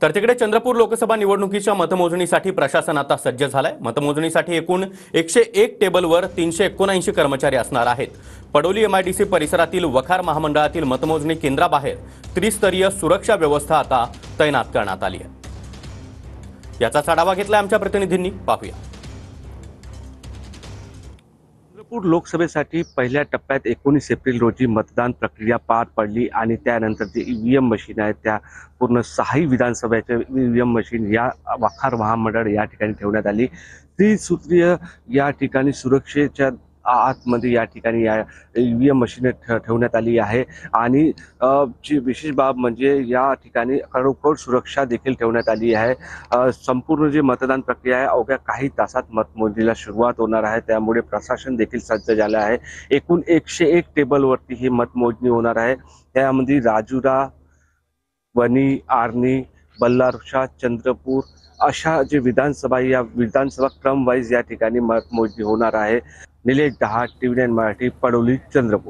तर तिकडे चंद्रपूर लोकसभा निवडणुकीच्या मतमोजणीसाठी प्रशासन आता सज्ज झालंय। मतमोजणीसाठी एकूण 101 टेबलवर 379 कर्मचारी असणार आहेत। पडोली एमआयडीसी परिसरातील वखार महामंडळातील मतमोजणी केंद्राबाहेर त्रिस्तरीय सुरक्षा व्यवस्था आता तैनात करण्यात आली आहे। याचा आढावा घेतलाय आमच्या प्रतिनिधींनी, पाहूया। चंद्रपूर लोकसभेसाठी पहिल्या टप्प्यात 19 एप्रिल रोजी मतदान प्रक्रिया पार पडली आणि त्यानंतर जे ईव्हीएम मशीन आहेत त्या पूर्ण 6 विधानसभेचे ईव्हीएम मशीन या वखार महामंडळ या ठिकाणी ठेवण्यात आली। त्रिसूत्रीय या ठिकाणी सुरक्षेच्या आतमध्ये या ठिकाणी या ईव्हीएम मशीन ठेवण्यात आली आहे आणि जी विशेष बाब म्हणजे या ठिकाणी खरोखर सुरक्षा देखील ठेवण्यात आली आहे। संपूर्ण जी मतदान प्रक्रिया आहे अवघ्या काही तासात मतमोजणीला सुरुवात होणार आहे, त्यामुळे प्रशासन देखील सज्ज झालं आहे। एकूण 101 टेबलवरती ही मतमोजणी होणार आहे। त्यामध्ये राजुरा, वणी, आर्णी, बल्लारशा, चंद्रपूर अशा जे विधानसभा या विधानसभा क्रम वाईज या ठिकाणी मतमोजणी होणार आहे। निलेश दहाट, TV9 मराठी, पडोली, चंद्रपूर।